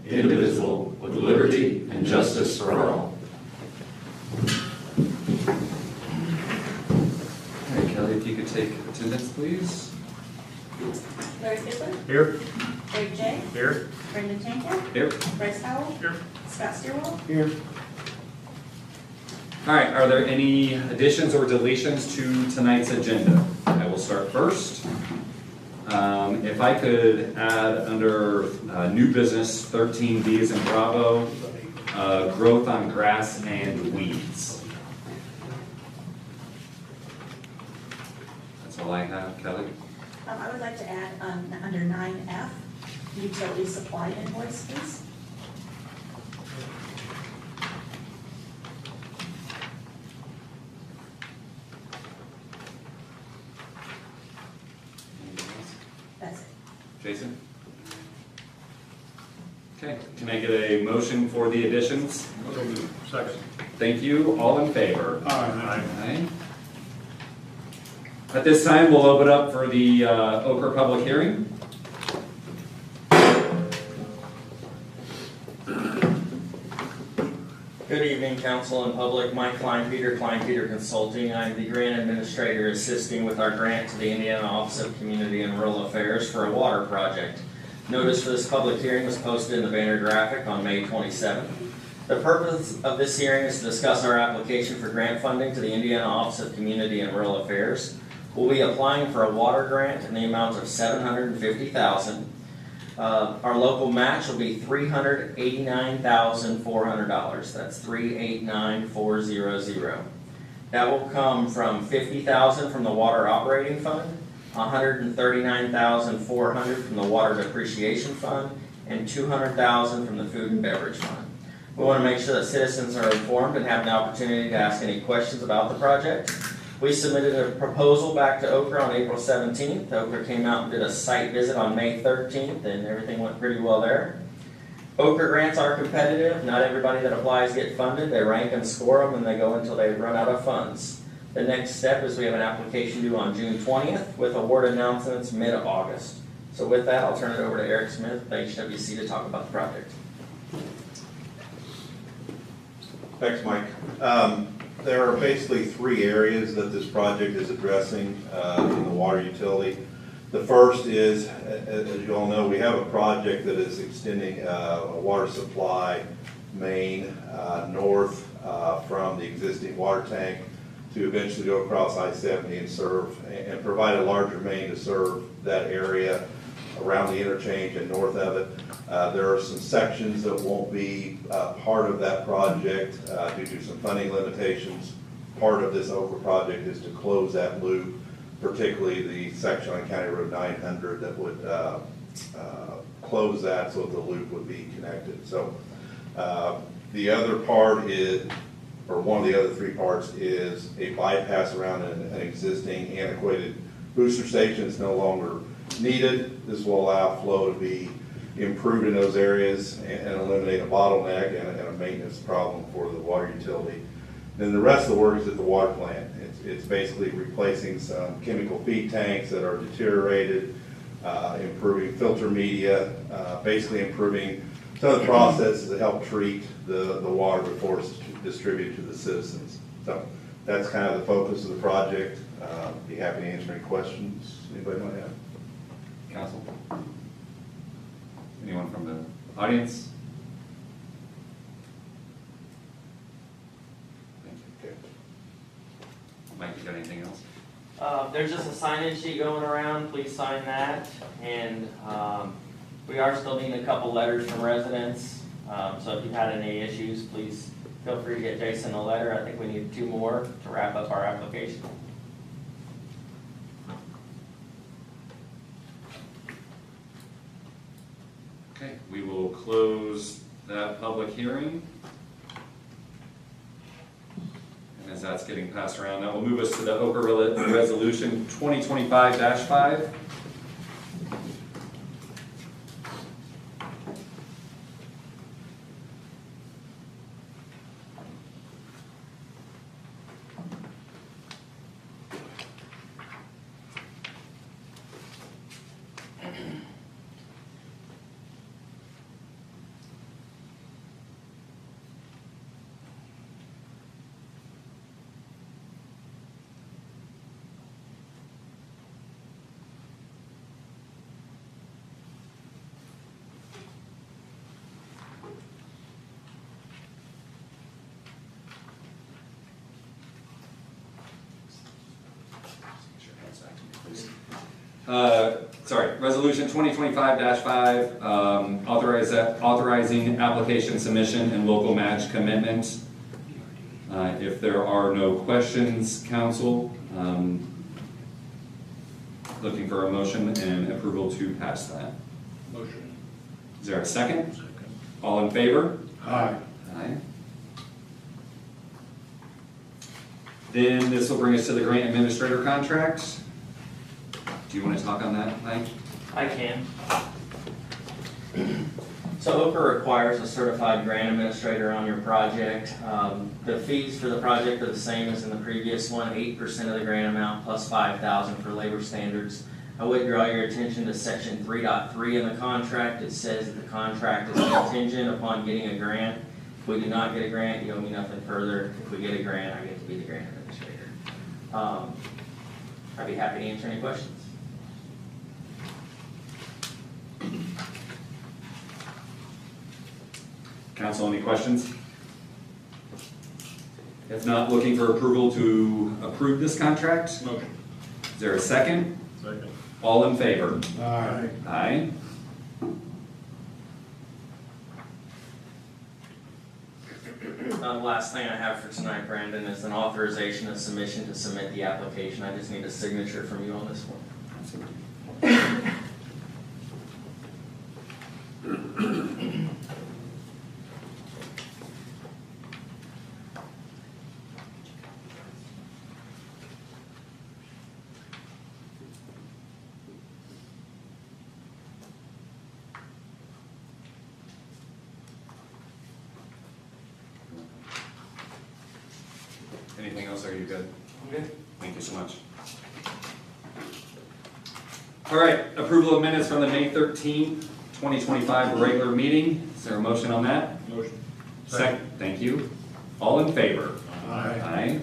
indivisible, with liberty and justice for all. All right, Kelly, if you could take attendance, please. Larry Goodwin, Here. Greg J, Here. Brendan Tanker, Here. Bryce Howell, Here. Scott Stierwald. Here. All right, are there any additions or deletions to tonight's agenda? I will start first. If I could add under new business 13B as in Bravo, growth on grass and weeds. That's all I have, Kelly. I would like to add under 9F, utility supply invoice, please. Anything else? That's it. Jason? Okay, can I get a motion for the additions? Second. Thank you. All in favor? Aye. Aye. At this time, we'll open up for the Ochre public hearing. Good evening, council and public. Mike Klein Peter Consulting. I'm the grant administrator assisting with our grant to the Indiana Office of Community and Rural Affairs for a water project. Notice for this public hearing was posted in the banner graphic on May 27th. The purpose of this hearing is to discuss our application for grant funding to the Indiana Office of Community and Rural Affairs. We'll be applying for a water grant in the amount of $750,000. Our local match will be $389,400. That's $389,400. That will come from $50,000 from the Water Operating Fund, $139,400 from the Water Depreciation Fund, and $200,000 from the Food and Beverage Fund. We want to make sure that citizens are informed and have an opportunity to ask any questions about the project. We submitted a proposal back to Ochre on April 17th. Ochre came out and did a site visit on May 13th, and everything went pretty well there. Ochre grants are competitive. Not everybody that applies get funded. They rank and score them, and they go until they run out of funds. The next step is we have an application due on June 20th with award announcements mid-August. So with that, I'll turn it over to Eric Smith with HWC to talk about the project. Thanks, Mike. There are basically three areas that this project is addressing in the water utility. The first is, as you all know, we have a project that is extending a water supply main north from the existing water tank to eventually go across I-70 and serve and provide a larger main to serve that area around the interchange and north of it. There are some sections that won't be part of that project due to some funding limitations. Part of this Ochre project is to close that loop, particularly the section on County Road 900 that would close that so that the loop would be connected. So the other part is, or one of the other three parts is a bypass around an existing antiquated booster station. It's no longer needed. This will allow flow to be improved in those areas and eliminate a bottleneck and a maintenance problem for the water utility. Then the rest of the work is at the water plant. It's basically replacing some chemical feed tanks that are deteriorated, improving filter media, basically improving some of the processes that help treat the water before it's distributed to the citizens. So that's kind of the focus of the project. Be happy to answer any questions anybody might have. Council? Anyone from the audience? Thank you. Okay. Mike, you got anything else? There's just a sign-in sheet going around. Please sign that. And we are still needing a couple letters from residents. So if you've had any issues, please feel free to get Jason a letter. I think we need 2 more to wrap up our application. Okay, we will close that public hearing. And as that's getting passed around, that will move us to the Ochre Resolution 2025-5. Resolution 2025-5, authorizing application submission and local match commitment. If there are no questions, council, looking for a motion and approval to pass that. Motion. Is there a second? All in favor? Aye. Aye. Then this will bring us to the grant administrator contract. Do you want to talk on that, Mike? I can. So OPER requires a certified grant administrator on your project. The fees for the project are the same as in the previous one, 8% of the grant amount plus $5,000 for labor standards. I would draw your attention to section 3.3 in the contract. It says that the contract is contingent upon getting a grant. If we do not get a grant, you owe me nothing further. If we get a grant, I get to be the grant administrator. I'd be happy to answer any questions. Council, any questions? If not, looking for approval to approve this contract? Motion. Is there a second? Second. All in favor? Aye. Aye. Last thing I have for tonight, Brandon, is an authorization of submission to submit the application. I just need a signature from you on this one. Anything else, or are you good? Okay. Thank you so much. All right, approval of minutes from the May 13th, 2025 regular meeting. Is there a motion on that? Motion. Second. Thank you. All in favor? Aye. Aye.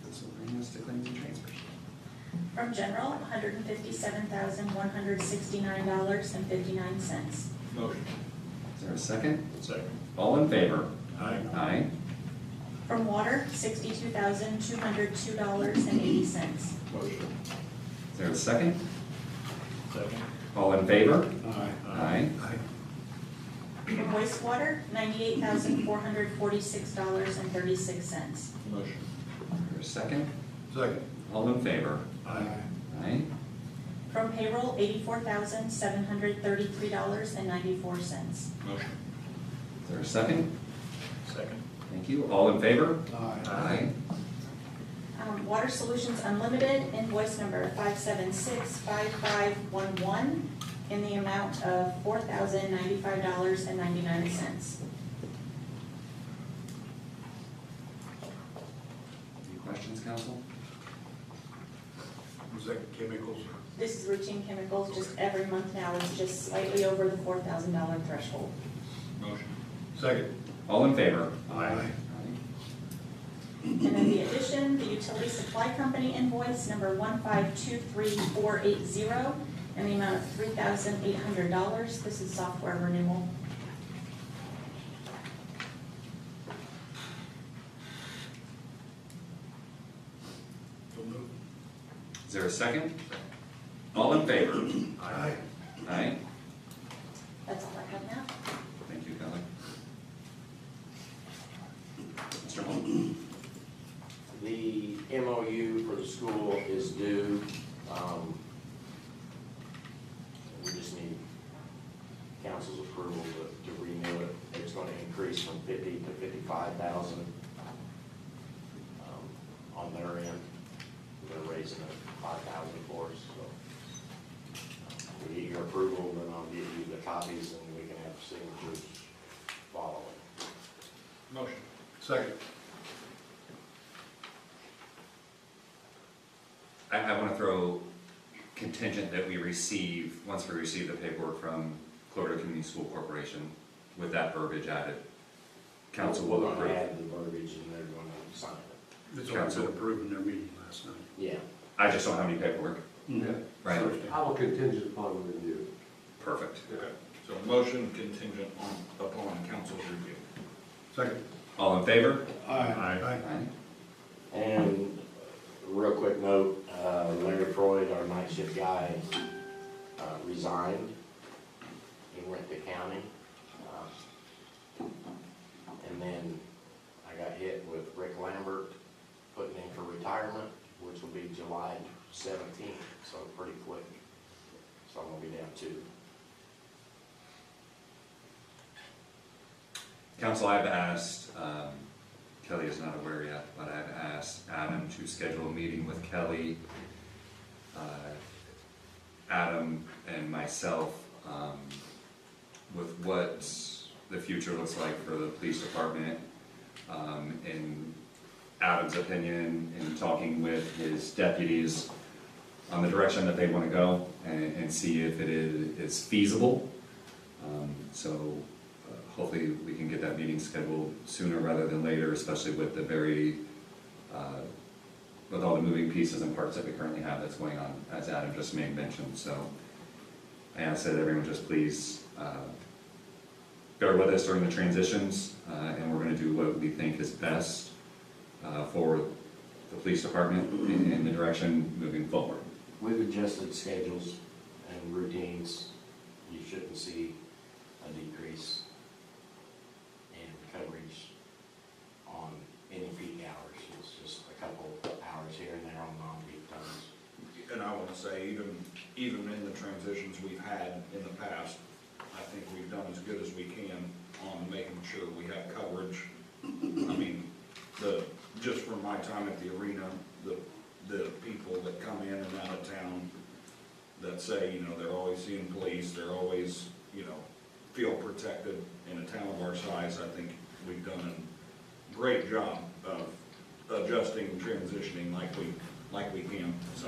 This will bring us to claims and transfers. From general, $157,169.59. Motion. Is there a second? Second. All in favor? Aye. Aye. From water, $62,202.80. Motion. Is there a second? Second. All in favor? Aye. Aye. From wastewater, $98,446.36. Motion. Is there a second? Second. All in favor? Aye. Aye. From payroll, $84,733.94. Motion. Is there a second? Second. Thank you. All in favor? Aye. Water Solutions Unlimited, invoice number 5765511, in the amount of $4,095.99. Any questions, council? Was that chemicals? This is routine chemicals, just every month now, it's just slightly over the $4,000 threshold. Motion. Second. All in favor? Aye. And then the addition, the utility supply company invoice number 1523480, in the amount of $3,800. This is software renewal. So moved. Is there a second? All in favor? Aye. Aye. That's all I have now. Thank you, Kelly. Mr. Holmes? The MOU for the school is due. We just need council's approval to renew it. It's going to increase from 50 to 55,000 on their end. They're raising it 5,000 for us. So we need your approval, then I'll give you the copies and we can have signatures following. Motion. Second. I want to throw contingent that we receive, once we receive the paperwork from Cloverdale Community School Corporation, with that verbiage added. Council will We're going approve. to add the verbiage and they're going to sign it. It's already been approved in their meeting last night. Yeah. I just don't have any paperwork. Yeah. Right. I will contingent upon review. Perfect. Okay. So motion contingent upon council's review. Second. All in favor? Aye. Aye. And real quick note, Larry Freud, our night shift guy, resigned. He went to county. And then I got hit with Rick Lambert putting in for retirement, which will be July 17th, so pretty quick. So I'm gonna be down 2. Council, I've asked, Kelly is not aware yet, but I've asked Adam to schedule a meeting with Kelly, Adam and myself, with what the future looks like for the police department, in Adam's opinion, in talking with his deputies on the direction that they want to go, and see if it is feasible. So hopefully we can get that meeting scheduled sooner rather than later, especially with the with all the moving pieces and parts that we currently have that's going on, as Adam just mentioned. So I ask that everyone just please bear with us during the transitions, and we're going to do what we think is best for the police department in the direction moving forward. We've adjusted schedules and routines. You shouldn't see a decrease in coverage on any peak hours. It's just a couple hours here and there on non-peak times. And I want to say, even in the transitions we've had in the past, I think we've done as good as we can on making sure we have coverage. I mean, just from my time at the arena, the people that come in and out of town that say, they're always seeing police, they're always, feel protected in a town of our size. I think we've done a great job of adjusting and transitioning like we can, so.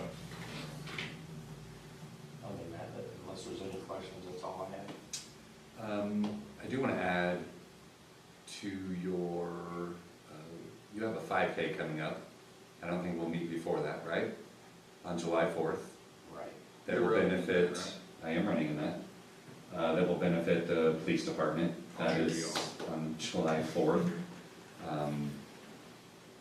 Other than that, unless there's any questions, that's all I have. I do want to add to your, you have a 5K coming up. I don't think we'll meet before that, right? On July 4th. Right. That will benefit, I am running in that. That will benefit the police department. That is on July 4th.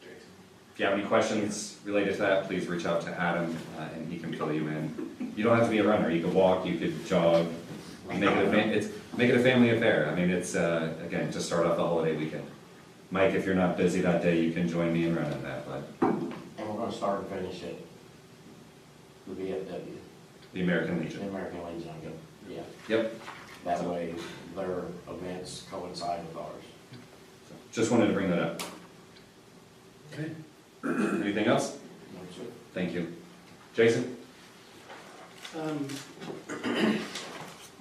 If you have any questions related to that, please reach out to Adam, and he can fill you in. You don't have to be a runner. You could walk, you could jog. Make it a family affair. I mean, it's, again, to start off the holiday weekend. Mike, if you're not busy that day, you can join me in running that, but. And we're gonna start and finish it. The VFW, The American the Legion. American Legion, yeah. Yep. That way, their events coincide with ours. Just wanted to bring that up. Okay. Anything else? No, sir. Thank you. Jason?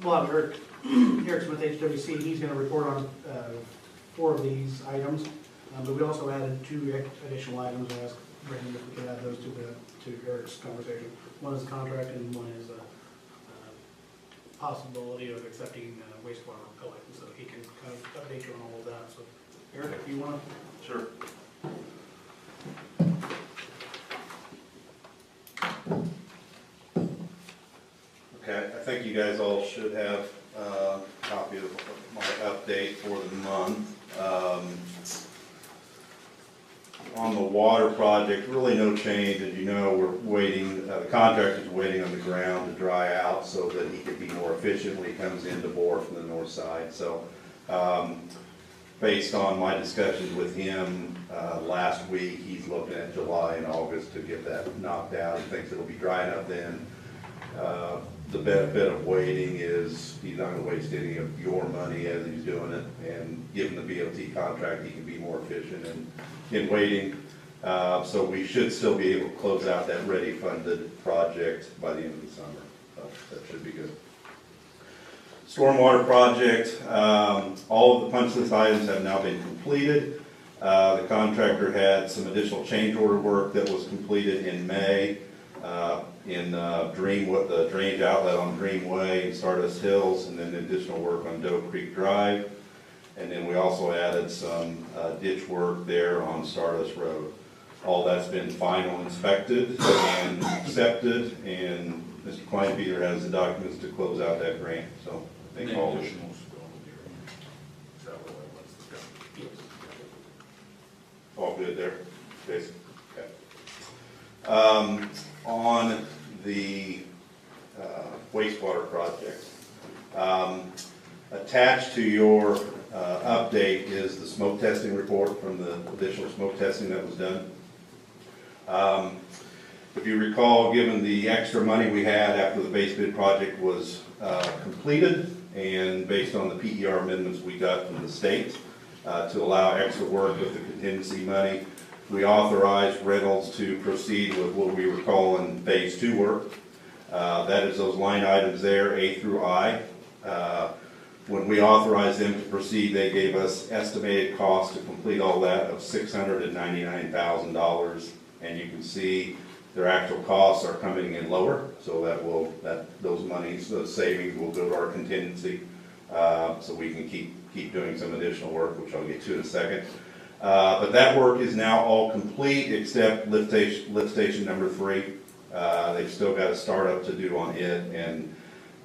Well, Eric Smith, HWC, he's gonna report on 4 of these items, but we also added 2 additional items. I asked Brandon if we could add those to Eric's conversation. One is a contract and one is a possibility of accepting wastewater collection, so he can kind of update you on all of that. So Eric, if you want to. Sure. Okay, I think you guys all should have a copy of my update for the month. On the water project, really no change. As you know, we're waiting, the contractor's waiting on the ground to dry out so that he can be more efficient when he comes in to bore from the north side. So, based on my discussions with him last week, he's looking at July and August to get that knocked out. He thinks it'll be dry enough then. The benefit of waiting is he's not gonna waste any of your money as he's doing it, and given the BOT contract, he can be more efficient in waiting. So we should still be able to close out that ready funded project by the end of the summer. So that should be good. Stormwater project, all of the punch list items have now been completed. The contractor had some additional change order work that was completed in May. In the drainage outlet on Dreamway and Stardust Hills, and then additional work on Doe Creek Drive. And then we also added some ditch work there on Stardust Road. All that's been final inspected and accepted, and Mr. Kleinpeter has the documents to close out that grant, so I think all. Additionals going here. Is that what that was? All good there, Jason? Okay. On the wastewater project, attached to your update is the smoke testing report from the additional smoke testing that was done. If you recall, given the extra money we had after the base bid project was completed, and based on the PER amendments we got from the state to allow extra work with the contingency money, we authorized Reynolds to proceed with what we were calling phase 2 work. That is those line items there, A through I. When we authorized them to proceed, they gave us estimated cost to complete all that of $699,000, and you can see their actual costs are coming in lower, so those monies, those savings will go to our contingency, so we can keep doing some additional work, which I'll get to in a second. But that work is now all complete except lift station number 3. They've still got a startup to do on it,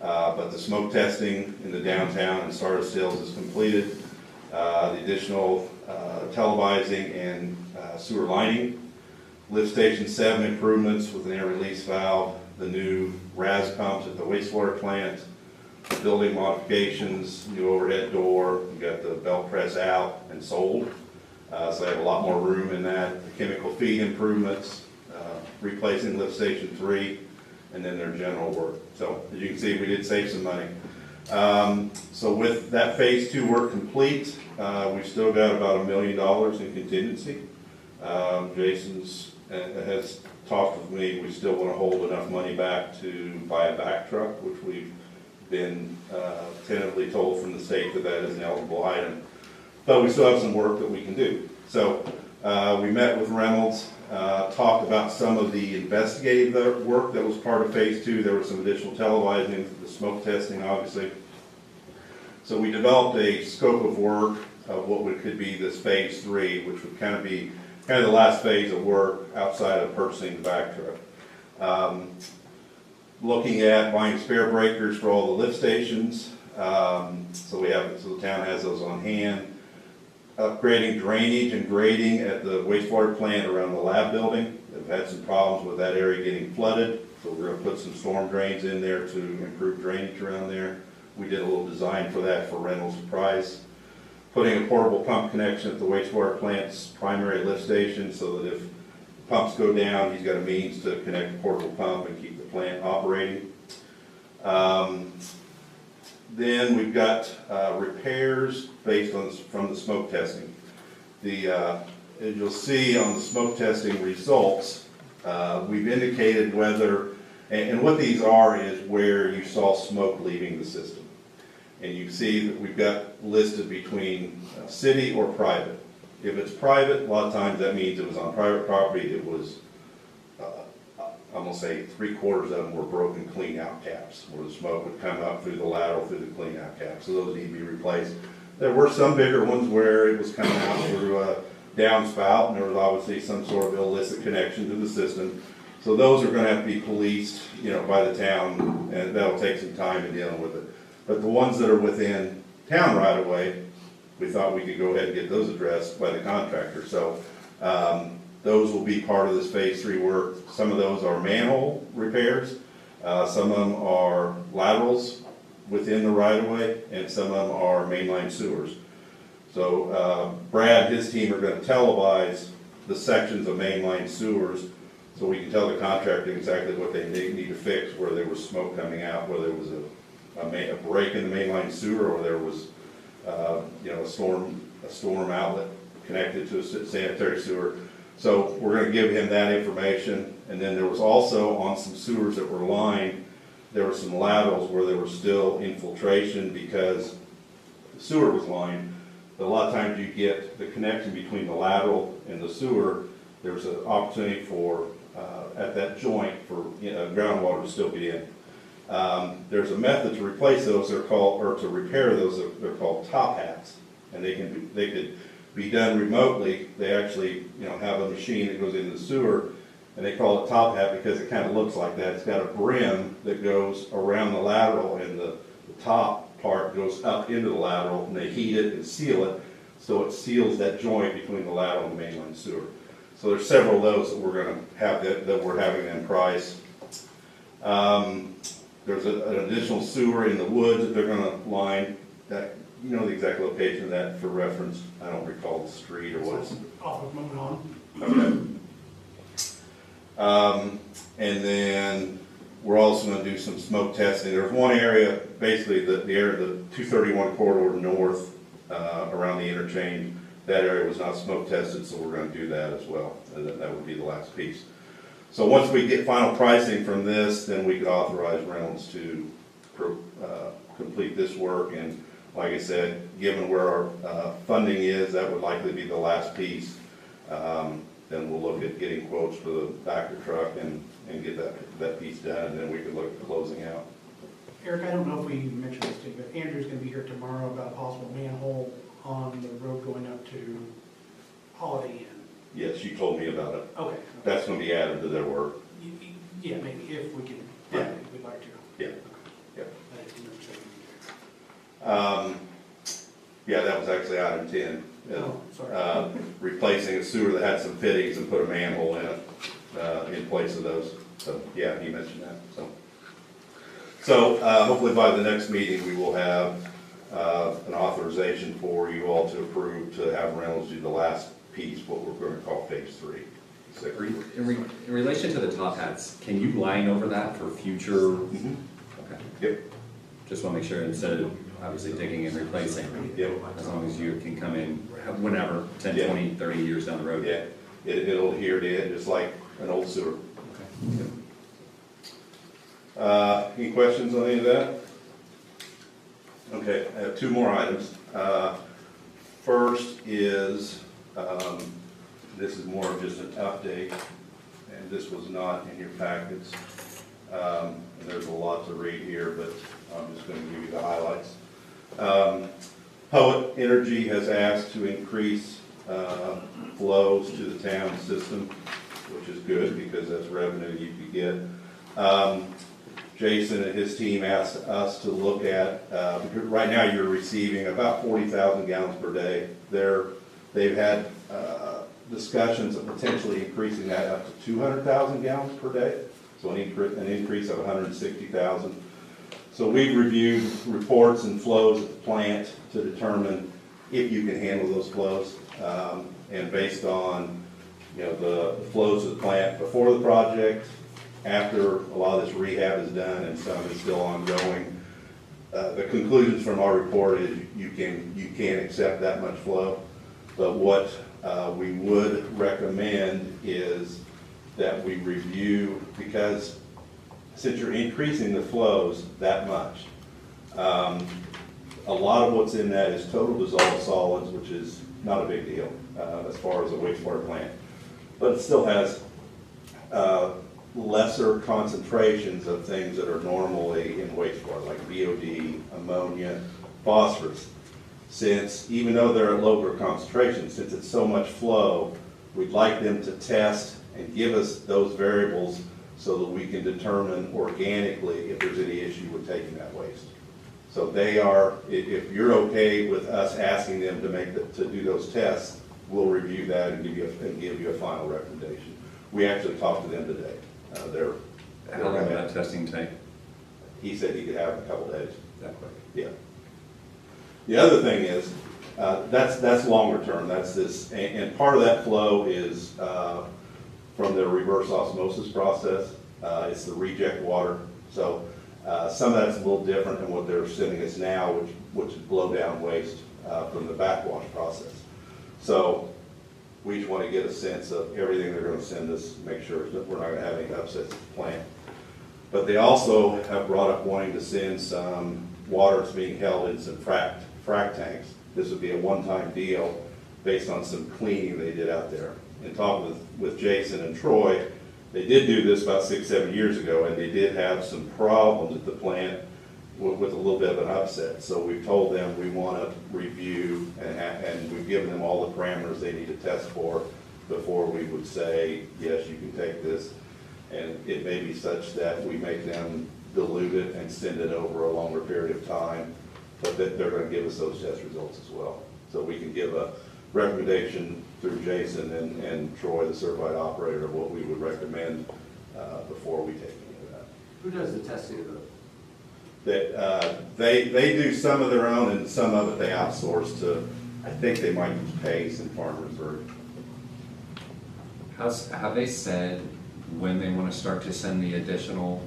but the smoke testing in the downtown and startup sales is completed. The additional televising and sewer lining. Lift station 7 improvements with an air release valve, the new RAS pumps at the wastewater plant, building modifications, new overhead door, we got the belt press out and sold. So I have a lot more room in that. The chemical feed improvements, replacing lift station 3, and then their general work. So as you can see, we did save some money. So with that phase 2 work complete, we've still got about $1 million in contingency. Jason's has talked with me, we still want to hold enough money back to buy a back truck, which we've been tentatively told from the state that is an eligible item. But we still have some work that we can do. So we met with Reynolds, talked about some of the investigative work that was part of phase 2. There was some additional televising, the smoke testing, obviously. So we developed a scope of work of what could be this phase 3, which would kind of be the last phase of work outside of purchasing the back truck. Looking at buying spare breakers for all the lift stations. So the town has those on hand. Upgrading drainage and grading at the wastewater plant around the lab building. They've had some problems with that area getting flooded, so we're going to put some storm drains in there to improve drainage around there. We did a little design for that for Reynolds price. Putting a portable pump connection at the wastewater plant's primary lift station so that if pumps go down, he's got a means to connect the portable pump and keep the plant operating. Then we've got repairs based from the smoke testing. As you'll see on the smoke testing results, we've indicated whether, and what these are is where you saw smoke leaving the system. And you see that we've got listed between city or private. If it's private, a lot of times that means it was on private property. It was, I'm going to say 3/4 of them were broken clean out caps, where the smoke would come up through the lateral through the clean out caps. So those need to be replaced. There were some bigger ones where it was coming out through a downspout, and there was obviously some sort of illicit connection to the system. So those are going to have to be policed, by the town, and that'll take some time in dealing with it. But the ones that are within town right away, we thought we could go ahead and get those addressed by the contractor. So those will be part of this phase 3 work. Some of those are manhole repairs. Some of them are laterals within the right of way, and some of them are mainline sewers. So Brad and his team are going to televise the sections of mainline sewers so we can tell the contractor exactly what they need to fix, where there was smoke coming out, whether it was a break in the mainline sewer, or there was a storm outlet connected to a sanitary sewer. So we're going to give him that information. And then there was also on some sewers that were lined, there were some laterals where there was still infiltration because the sewer was lined. But a lot of times you get the connection between the lateral and the sewer. There's an opportunity for at that joint for groundwater to still get in. There's a method to replace those. To repair those. They're called top hats, and they could be done remotely. They actually, have a machine that goes into the sewer, and they call it top hat because it kind of looks like that. It's got a brim that goes around the lateral, and the top part goes up into the lateral, and they heat it and seal it, so it seals that joint between the lateral and the mainline sewer. So there's several of those that we're gonna have that we're having them price. There's an additional sewer in the woods that they're gonna line, that, you know the exact location of that for reference, I don't recall the street or what it's. Off of moving on. Okay. And then we're also gonna do some smoke testing. There's one area, basically the area, the 231 corridor north, around the interchange, that area was not smoke tested, so we're gonna do that as well, and that would be the last piece. So once we get final pricing from this, then we could authorize Reynolds to complete this work, and like I said, given where our funding is, that would likely be the last piece. Then we'll look at getting quotes for the backer truck and get that piece done, and then we could look at closing out. Eric, I don't know if we mentioned this to you, but Andrew's gonna be here tomorrow about a possible manhole on the road going up to Holiday Inn. Yes, you told me about it. Okay. That's gonna be added to their work. Yeah, maybe if we can, Yeah. we'd like to. Yeah. Yeah. I didn't know if so. Yeah, that was actually item 10. Oh, sorry. Replacing a sewer that had some fittings and put a manhole in it, in place of those. So, yeah, he mentioned that, so. Hopefully by the next meeting, we will have, an authorization for you all to approve to have Reynolds do the last piece, what we're gonna call phase 3. In relation to the top hats, can you line over that for future? Mhm. Okay. Yep, Just want to make sure instead of obviously digging and replacing, yep, as long as you can come in whenever, 10, Yeah. 20, 30 years down the road. yeah. It'll adhere to it, just like an old sewer. Okay. Any questions on any of that? Okay, I have two more items. First is, this is more of just an update, and this was not in your packets. And there's a lot to read here, but I'm just gonna give you the highlights. Poet Energy has asked to increase flows to the town system, which is good because that's revenue you could get. Jason and his team asked us to look at, because right now you're receiving about 40,000 gallons per day. They've had discussions of potentially increasing that up to 200,000 gallons per day, so an increase of 160,000. So we've reviewed reports and flows at the plant to determine if you can handle those flows. And based on, you know, the flows of the plant before the project, after a lot of this rehab is done and some is still ongoing, the conclusions from our report is you can accept that much flow. But what we would recommend is that we review, because since you're increasing the flows that much, a lot of what's in that is total dissolved solids, which is not a big deal as far as a wastewater plant. But it still has lesser concentrations of things that are normally in wastewater, like BOD, ammonia, phosphorus. Since, even though they're at lower concentrations, since it's so much flow, we'd like them to test and give us those variables so that we can determine organically if there's any issue with taking that waste. So they are, if you're okay with us asking them to do those tests, we'll review that and give you a final recommendation. We actually talked to them today. How long will that testing take? He said he could have it in a couple days. That quick? Yeah. The other thing is, that's longer term, that's this, and part of that flow is from the reverse osmosis process. It's the reject water. So some of that's a little different than what they're sending us now, which is blow down waste from the backwash process. So we just want to get a sense of everything they're going to send us, make sure that we're not going to have any upsets at the plant. But they also have brought up wanting to send some water that's being held in some frac tanks. This would be a one-time deal based on some cleaning they did out there. And talking with Jason and Troy, they did do this about 6-7 years ago, and they did have some problems at the plant with a little bit of an upset. So we've told them we want to review, and we've given them all the parameters they need to test for before we would say, yes, you can take this. And it may be such that we make them dilute it and send it over a longer period of time, but that they're going to give us those test results as well. So we can give a recommendation through Jason and Troy, the certified operator, of what we would recommend before we take any of that. Who does the testing of those? That they do some of their own and some of it they outsource to, I think they might use Pace and Farmersburg. Have they said when they want to start to send the additional?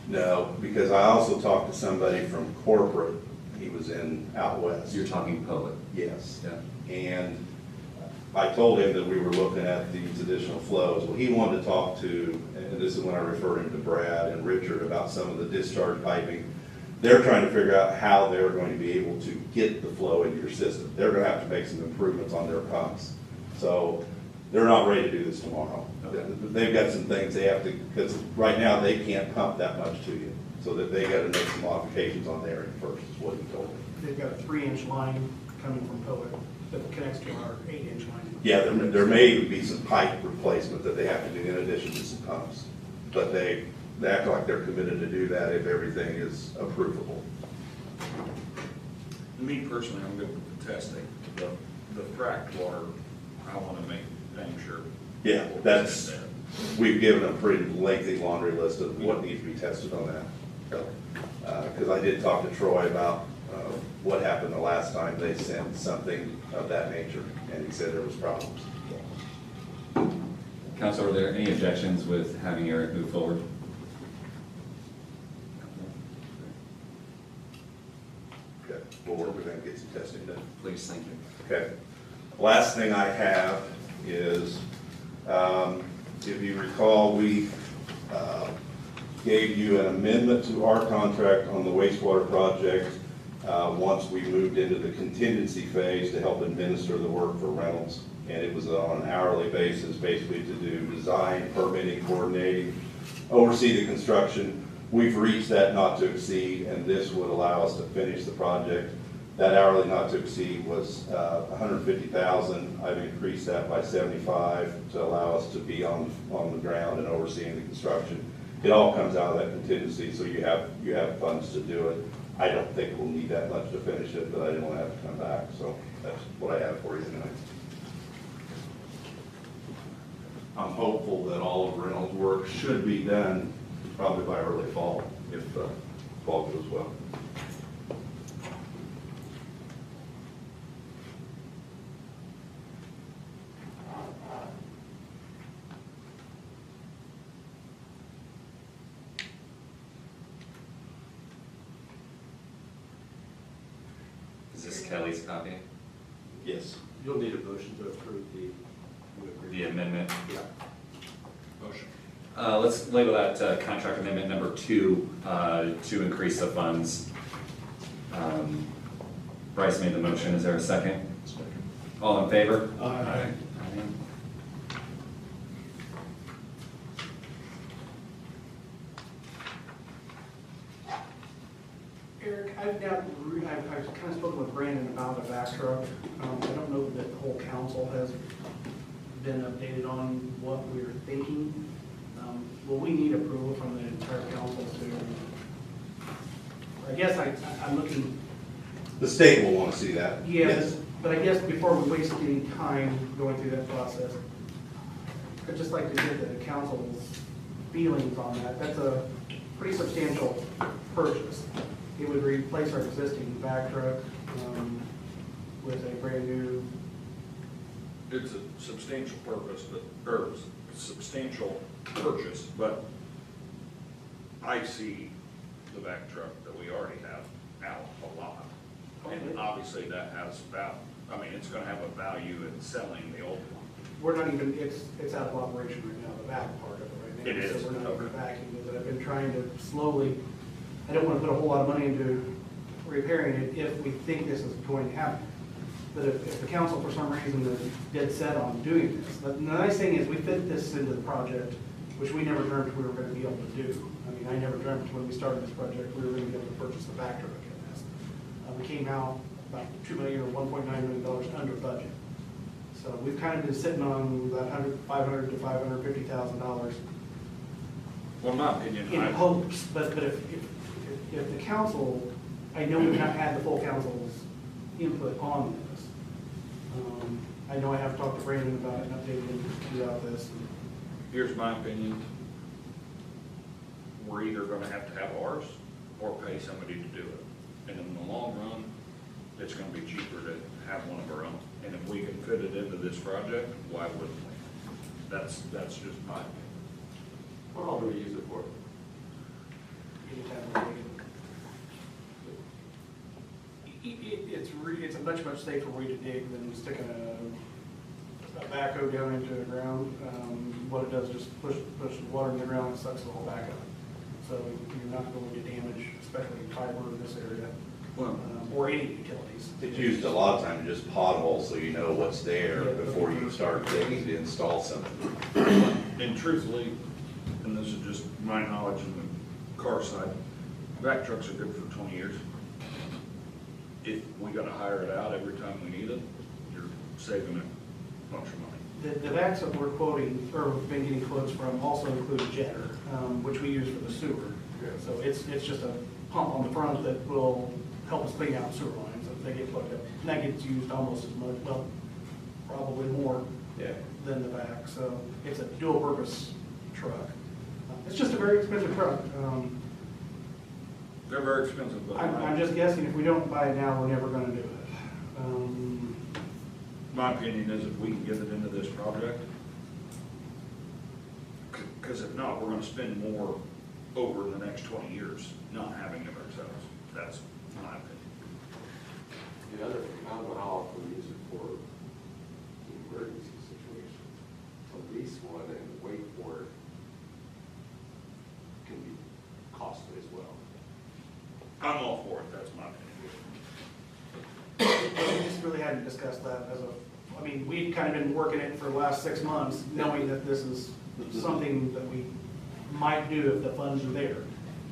No, because I also talked to somebody from corporate. He was out west. You're talking public? Yes. Yeah. And I told him that we were looking at these additional flows. Well, he wanted to talk to, and this is when I referred him to Brad and Richard about some of the discharge piping. They're trying to figure out how they're going to be able to get the flow into your system. They're going to have to make some improvements on their pumps. So they're not ready to do this tomorrow. They've got some things they have to, because right now they can't pump that much to you. So that they got to make some modifications on their end first, is what he told me. They've got a 3-inch line coming from Poet that connects to our 8-inch line. Yeah, there may even be some pipe replacement that they have to do in addition to some pumps. But they act like they're committed to do that if everything is approvable. Me personally, I'm good with the testing. The fracked water, I want to make dang sure. Yeah, we've given a pretty lengthy laundry list of what needs to be tested on that. Because I did talk to Troy about what happened the last time they sent something of that nature, and he said there was problems. Council, are there any objections with having Eric move forward? Okay, we'll work with them, get some testing done. Please, thank you. Okay. Last thing I have is, if you recall, we gave you an amendment to our contract on the wastewater project once we moved into the contingency phase to help administer the work for Reynolds. And it was on an hourly basis, basically to do design, permitting, coordinating, oversee the construction. We've reached that not to exceed, and this would allow us to finish the project. That hourly not to exceed was $150,000. I've increased that by 75 to allow us to be on the ground and overseeing the construction. It all comes out of that contingency, so you have funds to do it. I don't think we'll need that much to finish it, but I didn't want to have to come back, so that's what I have for you tonight. I'm hopeful that all of Reynolds' work should be done probably by early fall, if fall goes well. Is this Kelly's copy? Yes. You'll need a motion to approve The amendment? Yeah. Motion. Let's label that contract amendment number 2 to increase the funds. Bryce made the motion. Is there a second? All in favor? Aye. Eric, I've kind of spoken with Brandon about a back truck. I don't know that the whole council has been updated on what we're thinking. Will we need approval from the entire council to, I guess I'm looking. The state will want to see that. Yes, but I guess before we waste any time going through that process, I'd just like to get the council's feelings on that. That's a pretty substantial purchase. It would replace our existing back truck with a brand new. It's a substantial substantial purchase, but I see the back truck that we already have out a lot. And obviously that has it's gonna have a value in selling the old one. We're not even, it's out of operation right now, the back part of it right now. It is, So we're not even okay. backing with it. I've been trying to slowly, I don't want to put a whole lot of money into repairing it if we think this is going to happen. But if the council for some reason is dead set on doing this, the nice thing is we fit this into the project, which we never dreamt we were going to be able to do. I mean, I never dreamt when we started this project, we were going to be able to purchase the back truck in this. We came out about $2 million or $1.9 million under budget. So we've kind of been sitting on that $500,000 to $550,000 Well, in my opinion, in hopes, but if the council, I know we've not had the full council's input on this. I know I have talked to Brandon about it and updated him throughout this. Here's my opinion. We're either gonna have to have ours or pay somebody to do it. And in the long run, it's gonna be cheaper to have one of our own. And if we can fit it into this project, why wouldn't we? That's just my opinion. What all do we use it for? Anytime we dig it. It's a much safer way to dig than sticking a backhoe down into the ground. What it does is just push the water in the ground and sucks the whole back up. So you're not going to damage, especially fiber in this area, or any utilities. It's used a lot of times just potholes, so you know what's there before you start digging to install something. And truthfully, and this is just my knowledge in the car side, vac trucks are good for 20 years. If we gotta hire it out every time we need it, you're saving a bunch of money. The vacs that we're quoting, or been getting quotes from, also include a jetter, which we use for the sewer. So it's just a pump on the front that will help us clean out sewer lines if they get plugged up. And that gets used almost as much, well, probably more than the vac. So it's a dual purpose truck. It's just a very expensive truck. They're very expensive, but I'm just guessing if we don't buy it now, we're never gonna do it. my opinion is if we can get it into this project, because if not, we're gonna spend more over the next 20 years not having it ourselves. That's my opinion. The other, I don't know how often we use it for emergency situations. To lease one and wait for it can be costly as well. I'm all for it, that's my opinion. We just really hadn't discussed that as a, I mean, we've kind of been working it for the last 6 months, knowing that this is something that we might do if the funds are there.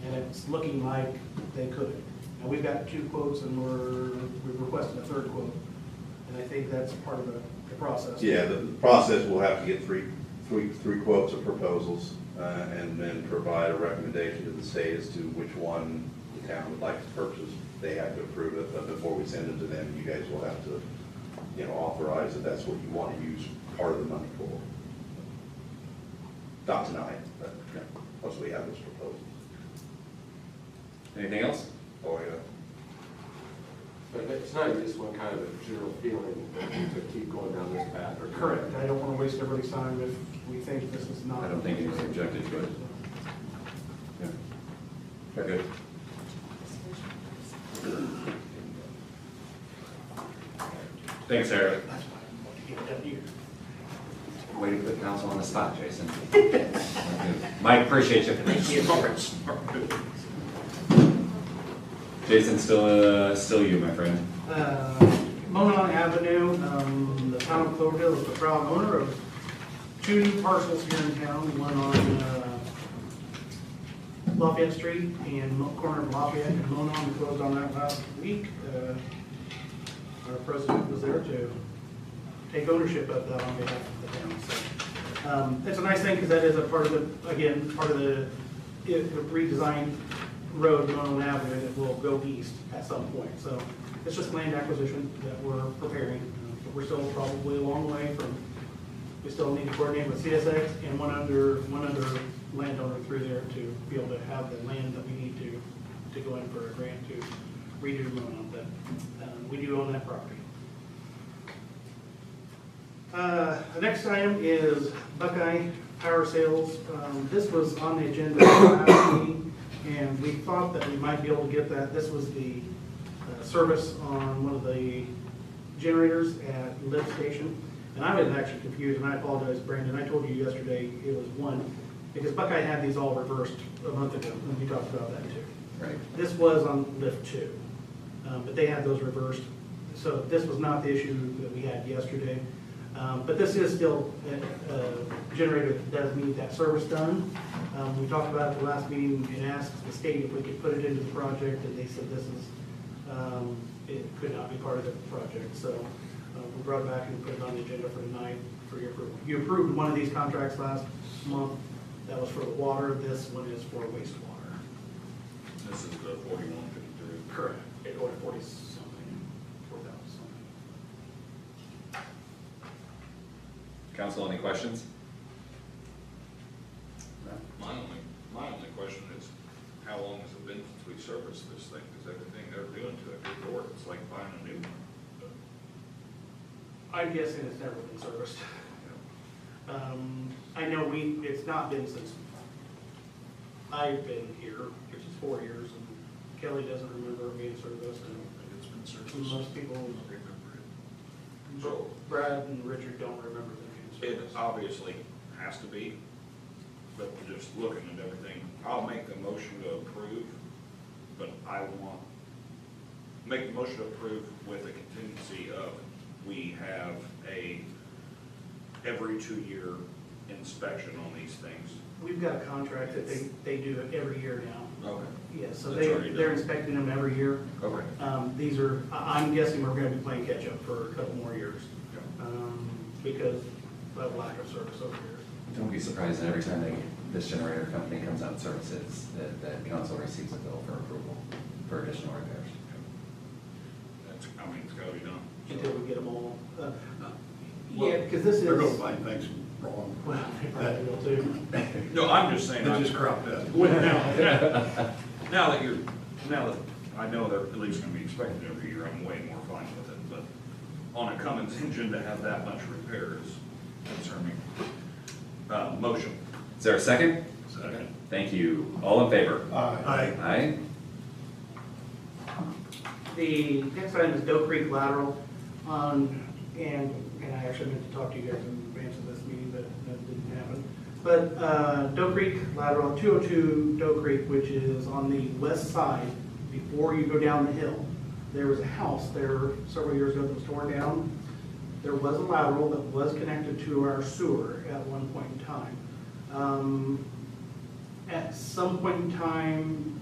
And it's looking like they could. And we've got 2 quotes and we've requested a 3rd quote. And I think that's part of the process. Yeah, the process, we'll have to get three quotes of proposals, and then provide a recommendation to the state as to which one the town would like to purchase. They have to approve it, but before we send it to them, you guys will have to, authorize that that's what you want to use part of the money for. Not tonight, but, once we have those proposals. Anything else? Oh, yeah. But it's not just one kind of a general feeling to keep going down this path. Or Correct. I don't want to waste everybody's time if we think this is not. I don't think anyone's objected to it. Yeah. Very good. Thanks, Eric. That's why I want to get it done here. Way to put council on the spot, Jason. Mike, appreciate you. Thank you. Jason, still you, my friend. Monon Avenue, the town of Cloverdale is the proud owner of 2 new parcels here in town, one on Lafayette Street and corner of Lafayette and Monon. We closed on that last week. Our president was there to take ownership of that on behalf of the town. So it's a nice thing because that is a part of the redesigned road, Monon Avenue, that will go east at some point. So it's just land acquisition that we're preparing. But we're still probably a long way from, we still need to coordinate with CSX and one other landowner through there to be able to have the land that we need to go in for a grant to redo Monon. But we do own that property. The next item is Buckeye Power Sales. This was on the agenda last meeting, and we thought that we might be able to get that. This was the service on one of the generators at lift station. And I was actually confused, and I apologize, Brandon. I told you yesterday it was 1, because Buckeye had these all reversed a month ago, and we talked about that too. Right. This was on lift 2, but they had those reversed. So this was not the issue that we had yesterday. But this is still a generator that does need that service done. We talked about it at the last meeting and asked the state if we could put it into the project, and they said this is, it could not be part of the project. So we brought it back and put it on the agenda for tonight for your approval. You approved one of these contracts last month. That was for the water. This one is for wastewater. This is the 4153. Correct. It went 40 something, 4,000 something. Council, any questions? My only question is, how long has it been since we serviced this thing? Because everything they're doing to it, good Lord, it's like buying a new one. I'm guessing it's never been serviced. I know it's not been since I've been here, which is 4 years, and Kelly doesn't remember it being serviced, and It's been serviced. most people, Remember it. So, Brad and Richard don't remember them being it serviced. obviously has to be, but just looking at everything, I'll make the motion to approve, but I want, make the motion to approve with a contingency of, we have every 2-year inspection on these things. We've got a contract that they do it every year now. Okay. Yeah, so That's already they're done. inspecting them every year. Okay. These are, I'm guessing we're gonna be playing catch-up for a couple more years, because of lack of service over here. Don't be surprised that every time this generator company comes out and services, that council receives a bill for approval for additional repairs. That's, I mean, it's gotta be done. Until we get them all. Yeah, because this is. They're gonna find things wrong. Well, they probably will too. No, I'm just saying. They just cropped up. Now that I know they're at least gonna be expected every year, I'm way more fine with it, but on a Cummins engine to have that much repair is concerning. Motion. Is there a second? Second. Thank you. All in favor? Aye. Aye. The next item is Doe Creek lateral, and I actually meant to talk to you guys in advance of this meeting, but that didn't happen. But Doe Creek lateral, 202 Doe Creek, which is on the west side, before you go down the hill. There was a house there several years ago that was torn down. There was a lateral that was connected to our sewer at one point in time. At some point in time,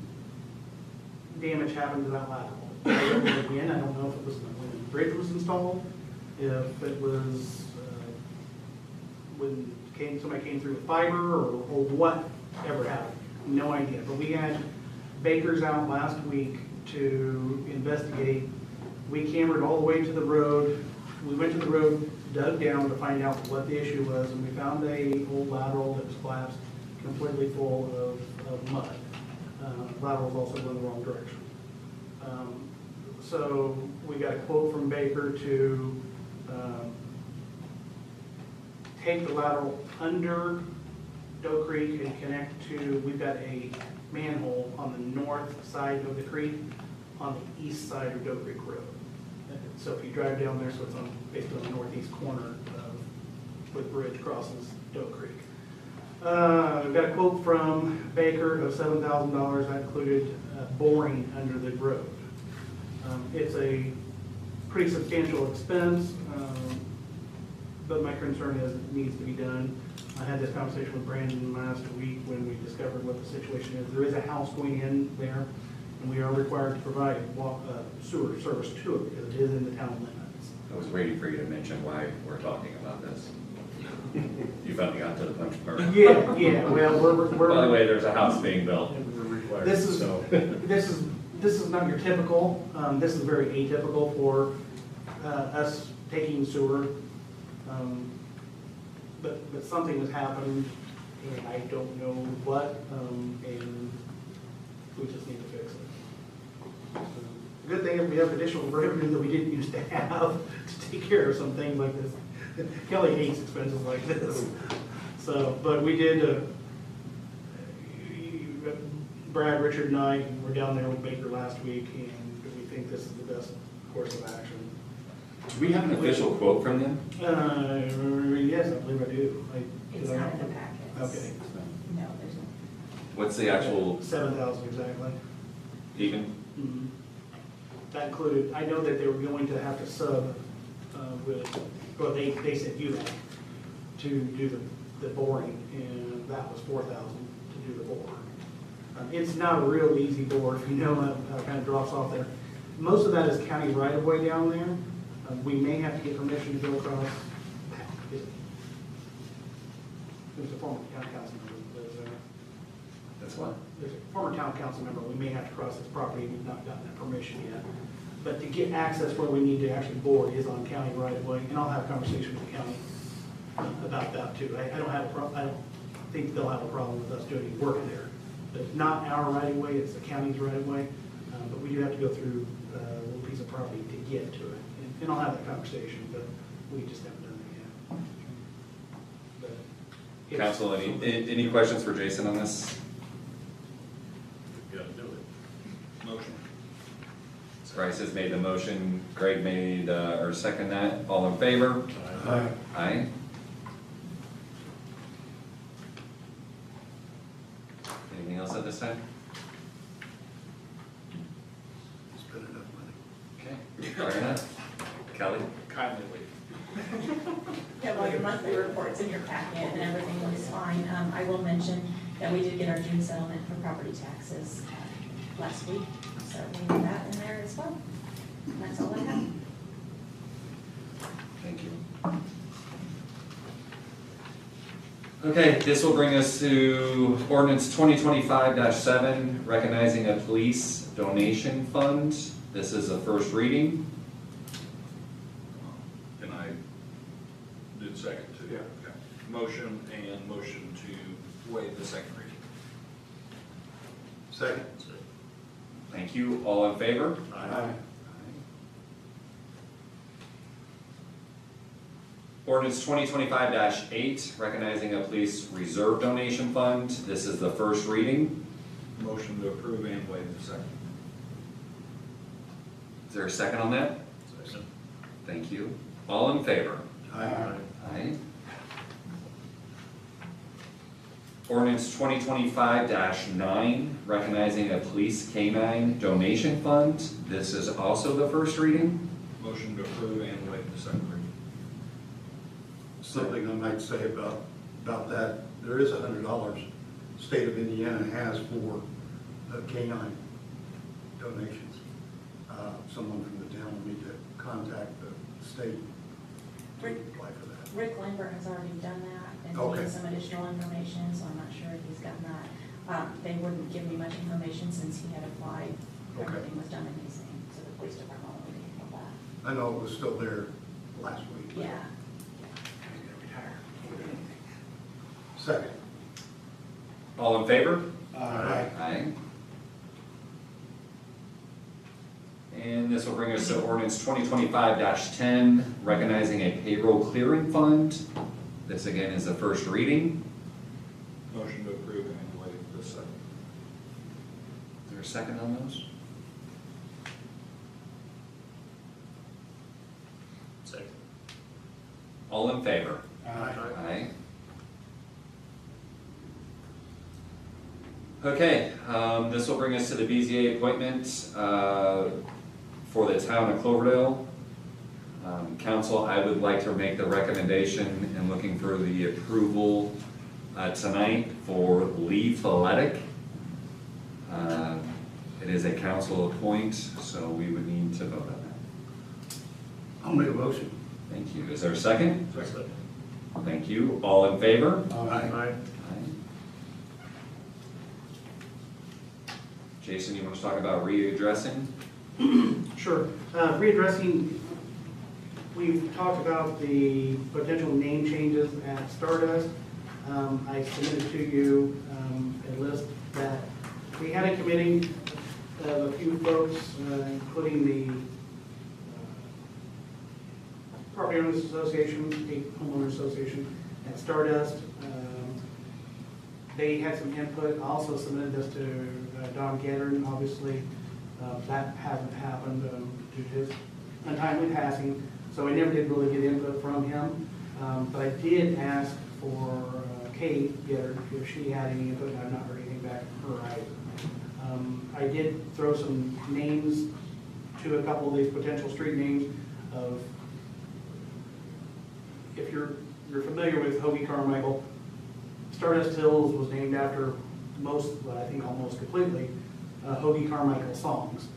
damage happened to that lateral. I don't know when, I don't know if it was when the bridge was installed, if it was when somebody came through with fiber, or whatever happened. No idea. But we had Bakers out last week to investigate. We cambered all the way to the road. We went to the road, dug down to find out what the issue was, and we found a old lateral that was collapsed, completely full of mud. Lateral was also going the wrong direction. So we got a quote from Baker to take the lateral under Doe Creek and connect to, we've got a manhole on the north side of the creek, on the east side of Doe Creek Road. So if you drive down there, so it's on, basically on the northeast corner of where the bridge crosses Doe Creek. We've got a quote from Baker of $7,000. That included boring under the road. It's a pretty substantial expense, but my concern is it needs to be done. I had this conversation with Brandon last week when we discovered what the situation is. There is a house going in there, and we are required to provide sewer service to it because it is in the town limits. I was waiting for you to mention why we're talking about this. You finally got to the punch part. Yeah, well, we're. By the way, there's a house being built. This is not your typical, this is very atypical for us taking sewer. But something has happened, and I don't know what, and we just need to fix it. Good thing is we have additional revenue that we didn't used to have to take care of some things like this. Kelly hates expenses like this. So, but we did, Brad, Richard, and I were down there with Baker last week, and we think this is the best course of action. Do we have an official quote from them? Yes, I believe I do. It's not in the packet. Okay. No, there's no. What's the actual 7,000 exactly. even? Mhm. That included, I know that they were going to have to sub with, well, they said ULAC to do the boring, and that was 4,000 to do the bore. It's not a real easy bore, if you know how it kind of drops off there. Most of that is county right-of-way down there. We may have to get permission to go across. There's a former town council member that lives there. That's what? There's a former town council member, we may have to cross his property, we've not gotten that permission yet. But to get access where we need to actually bore is on county right of way, and I'll have a conversation with the county about that too. I don't have a problem, I don't think they'll have a problem with us doing any work there. But not our right of way, it's the county's right of way. But we do have to go through a little piece of property to get to it. And I'll have that conversation, but we just haven't done it yet. But it's Council, any questions for Jason on this? You gotta do it. Motion. Bryce has made the motion, Greg made, or second that, all in favor? Aye. Aye. Anything else at this time? Spend enough money. Okay, fair enough. Kelly? Kindly wait. Yeah, well, your monthly report's in your packet and everything looks fine. I will mention that we did get our June settlement for property taxes last week, so we need that in there as well. And that's all I have. Thank you. Okay, this will bring us to ordinance 2025-7, recognizing a police donation fund. This is a first reading. And I did second too. Yeah. Okay. Motion and motion to waive the second reading. Second. Thank you. All in favor? Aye. Ordinance 2025-8, recognizing a police reserve donation fund. This is the first reading. Motion to approve and waive the second. Is there a second on that? Second. Thank you. All in favor? Aye. Aye. Ordinance 2025-9, recognizing a police canine donation fund. This is also the first reading. Motion to approve and waive the second reading. Something I might say about that, there is $100 state of Indiana has for canine donations. Someone from the town will need to contact the state to Rick- apply for that. Rick Lambert has already done that and Okay. needed some additional information, so I'm not sure if he's gotten that. They wouldn't give me much information since he had applied. Okay. Everything was done in his name, so the police department would handle that. I know it was still there last week. Yeah. Second. All in favor? Aye. Aye. And this will bring us to ordinance 2025-10, recognizing a payroll clearing fund. This again is the first reading. Motion to approve and waive the second. Is there a second on those? Second. All in favor? Aye. Aye. Okay, this will bring us to the BZA appointment for the town of Cloverdale. Council, I would like to make the recommendation and looking for the approval tonight for Lee Folletic. It is a council appoint, so we would need to vote on that. I'll make a motion. Thank you. Is there a second? Second. Thank you. All in favor? Aye. Jason, you want to talk about readdressing? Sure. Readdressing, we've talked about the potential name changes at Stardust. I submitted to you a list that we had a committee of a few folks, including the Property Owners Association, State Homeowners Association at Stardust. They had some input. I also submitted this to Don Gaddern. Obviously, that hasn't happened due to his untimely passing, so I never did really get input from him. But I did ask for Kate Gaddern if she had any input, and I've not heard anything back from her either. I did throw some names to a couple of these potential street names of, if you're familiar with Hobie Carmichael, Stardust Hills was named after most, well, I think almost completely, Hobie Carmichael songs.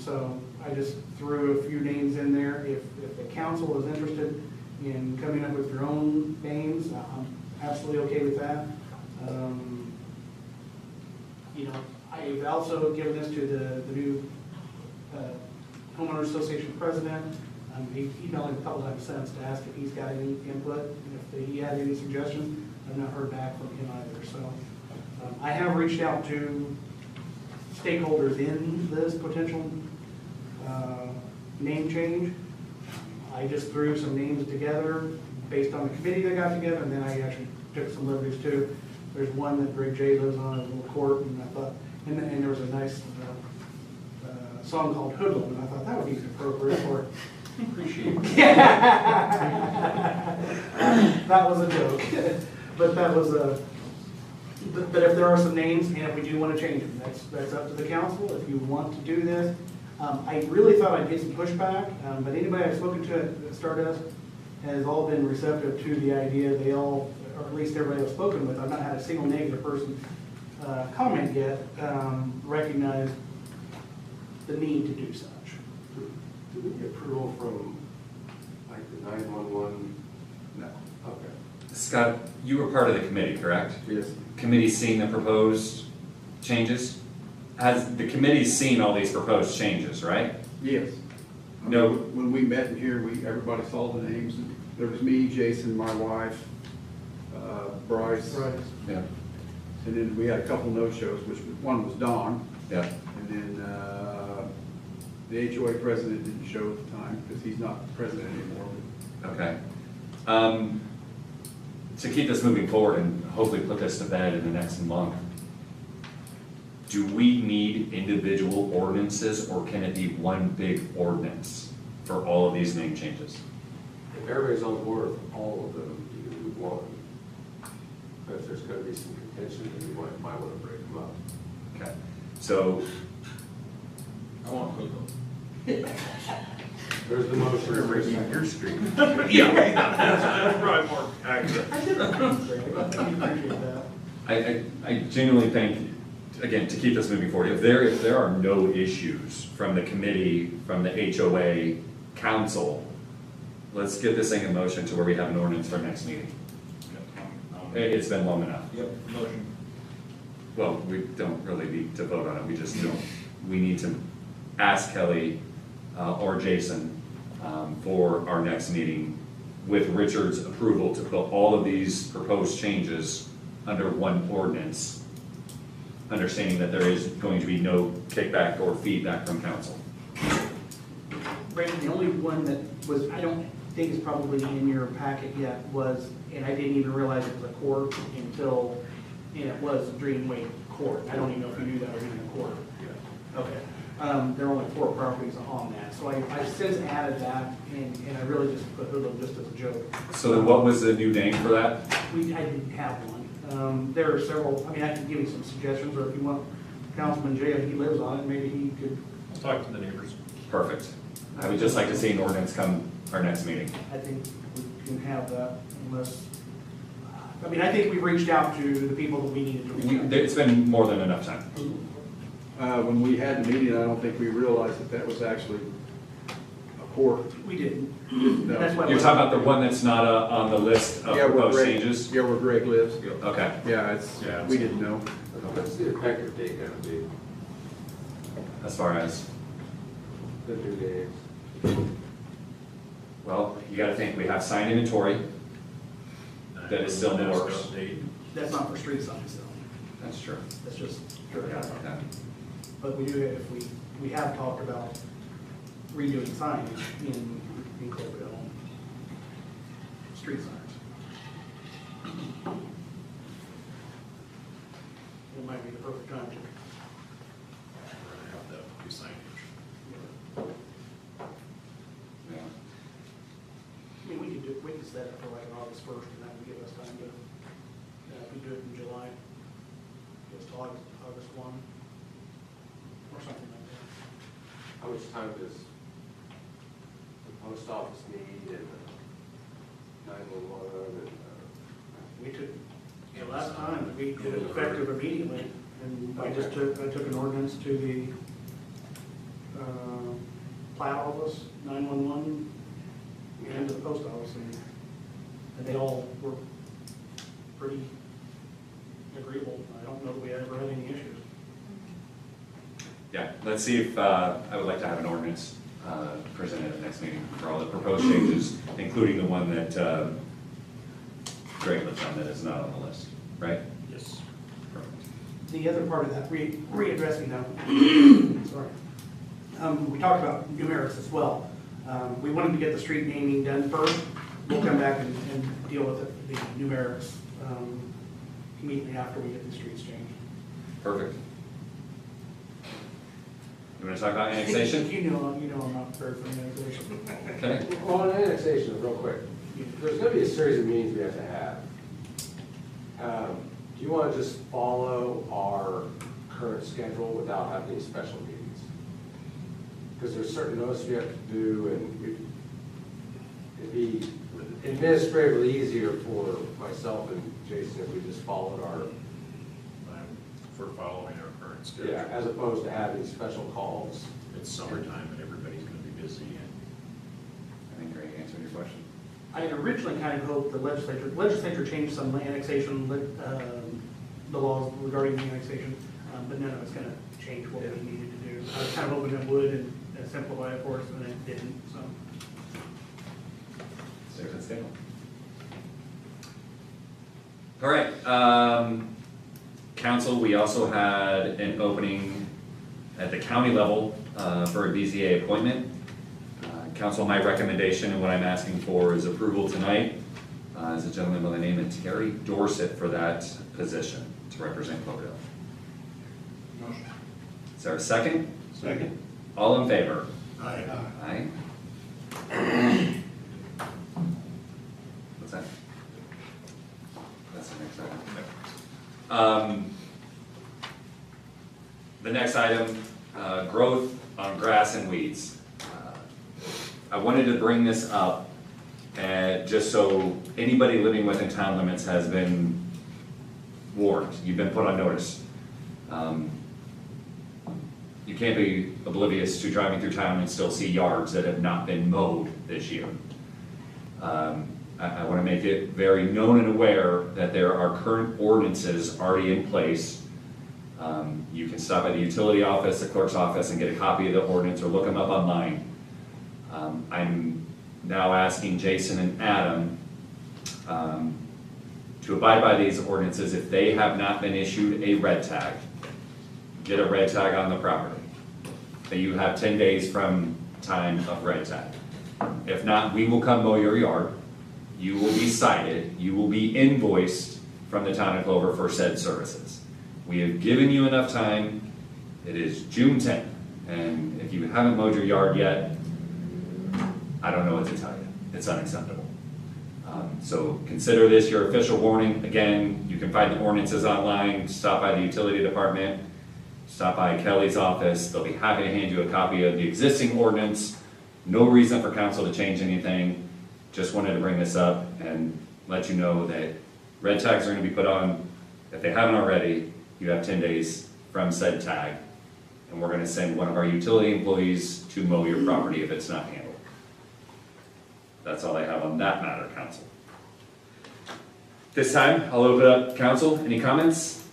So I just threw a few names in there. If the council is interested in coming up with your own names, I'm absolutely okay with that. You know, I've also given this to the new homeowners association president. He emailed him a couple times since to ask if he's got any input, and if he had any suggestions. I've not heard back from him either, so. I have reached out to stakeholders in this potential name change. I just threw some names together based on the committee that got together, and then I actually took some liberties too. There's one that Greg J lives on, a little court, and I thought, and there was a nice song called Hoodlum, and I thought that would be appropriate for. Appreciate it. That was a joke, but that was a. But if there are some names, and if we do want to change them, that's up to the council. If you want to do this, I really thought I'd get some pushback, but anybody I've spoken to at Stardust has all been receptive to the idea. They all, or at least everybody I've spoken with, I've not had a single negative person comment yet, recognize the need to do such. Do we get approval from, like, the 911? No. Okay. Scott, you were part of the committee, correct? Yes. Committee seen the proposed changes? Has the committee seen all these proposed changes, right? Yes. No. When we met in here, everybody saw the names. There was me, Jason, my wife, Bryce. Right. Yeah. And then we had a couple no-shows, which one was Don. Yeah. And then the HOA president didn't show at the time because he's not president anymore. Okay. To keep this moving forward and hopefully put this to bed in the next month, do we need individual ordinances, or can it be one big ordinance for all of these name changes? If everybody's on board with all of them, you can do one. But if there's gonna be some contention, then you might wanna break them up. Okay. So, I want Hoodlum. There's the motion. we're breaking your street. Yeah, that's probably more accurate. I did appreciate that. I genuinely think, again, to keep this moving forward, if there are no issues from the committee, from the HOA council, let's get this thing in motion to where we have an ordinance for next meeting. It's been long enough. Yep, motion. Well, we don't really need to vote on it, we just don't, we need to ask Kelly or Jason for our next meeting with Richard's approval to put all of these proposed changes under one ordinance, understanding that there is going to be no kickback or feedback from council. Brandon, the only one that was, I don't think is probably in your packet yet was, and I didn't even realize it was a court until, and it was Dreamway Court. I don't even know if you knew that was even a court. Okay. There are only 4 properties on that, so I've since added that, and I really just put Hoodlum just as a joke. So then what was the new name for that? I didn't have one. There are several, I mean, I can give you some suggestions, or if you want Councilman Jay, if he lives on it, maybe he could, I'll talk to the neighbors. Perfect. I would just like to see an ordinance come our next meeting. I think we can have that unless, I mean, I think we've reached out to the people that we needed to reach out to. It's been more than enough time. When we had the meeting, I don't think we realized that was actually a court. We didn't. No. That's why. You're talking about the one that's not on the list of Yeah, where proposed Greg- changes? Yeah, where Greg lives. Okay. Yeah, Yeah, we didn't know. What's the effective date gonna be? As far as, The new names? well, you gotta think, we have signed inventory. That is still in the works. That's not for street signs though. That's true. That's just. Yeah. But we do, if we have talked about redoing signage in Cloverdale, street signs. It might be the perfect time to. Have that be signage. Yeah. I mean, we could set it for like August 1st, and that would give us time to, if we do it in July, just August 1, or something like that. How much time does the post office need and 911 and? We took, the last time, we did it effective immediately, and I took an ordinance to the plat office, 911, and to the post office, and they all were pretty agreeable. I don't know that we ever had any issues. Yeah, let's see if, I would like to have an ordinance presented at the next meeting for all the proposed changes, including the one that Greg lives on that is not on the list, right? Yes. Perfect. The other part of that, readdressing them, sorry. We talked about numerics as well. We wanted to get the street naming done first. We'll come back and deal with the numerics immediately after we get the streets changed. Perfect. You want to talk about annexation? You know I'm not very for annexation. Okay. Well, on annexation, real quick, there's gonna be a series of meetings we have to have. Do you wanna just follow our current schedule without having any special meetings? Because there's certain notices we have to do, and it'd be administratively easier for myself and Jason if we just followed our, For following our current schedule. yeah, as opposed to having special calls. It's summertime and everybody's gonna be busy and. I think Greg answered your question. I had originally kind of hoped the legislature changed some annexation, the laws regarding the annexation, but none of it's gonna change what we needed to do. I was kind of hoping it would and simplify it for us, and it didn't, so. Safe and stable. All right, council, we also had an opening at the county level for a BZA appointment. Council, my recommendation and what I'm asking for is approval tonight is a gentleman by the name of Terry Dorsett for that position to represent Cloverdale. Motion. Is there a second? Second. All in favor? Aye. Aye. What's that? That's the next item. The next item, growth on grass and weeds. I wanted to bring this up just so anybody living within town limits has been warned. You've been put on notice. You can't be oblivious to driving through town and still see yards that have not been mowed this year. I want to make it very known and aware that there are current ordinances already in place. You can stop at the utility office, the clerk's office, and get a copy of the ordinance or look them up online. I'm now asking Jason and Adam to abide by these ordinances if they have not been issued a red tag. Get a red tag on the property. That you have 10 days from time of red tag. If not, we will come mow your yard. You will be cited. You will be invoiced from the town of Clover for said services. We have given you enough time. It is June 10th, and if you haven't mowed your yard yet, I don't know what to tell you. It's unacceptable. So consider this your official warning. Again, you can find the ordinances online. Stop by the utility department. Stop by Kelly's office. They'll be happy to hand you a copy of the existing ordinance. No reason for council to change anything. Just wanted to bring this up and let you know that red tags are going to be put on. If they haven't already, you have 10 days from said tag. And we're going to send one of our utility employees to mow your property if it's not handled. That's all I have on that matter, council. This time, I'll open up council. Any comments?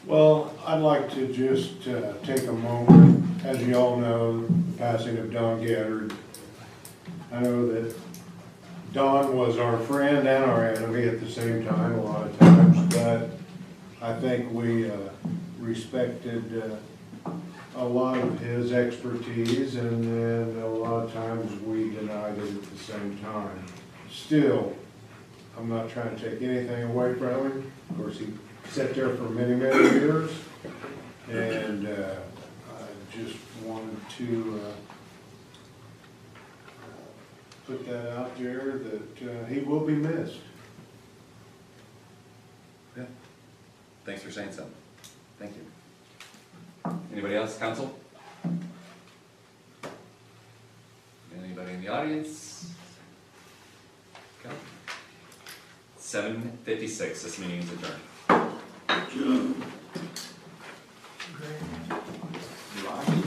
Well, I'd like to just take a moment. As you all know, the passing of Don Gaddard. I know that Don was our friend and our enemy at the same time a lot of times, but I think we respected a lot of his expertise, and then a lot of times we denied it at the same time. Still, I'm not trying to take anything away from him. Of course, he sat there for many, many years, and I just wanted to put that out there that he will be missed. Yeah. Thanks for saying so. Thank you. Anybody else, council? Anybody in the audience? Okay. 7:56, this meeting is adjourned. Right.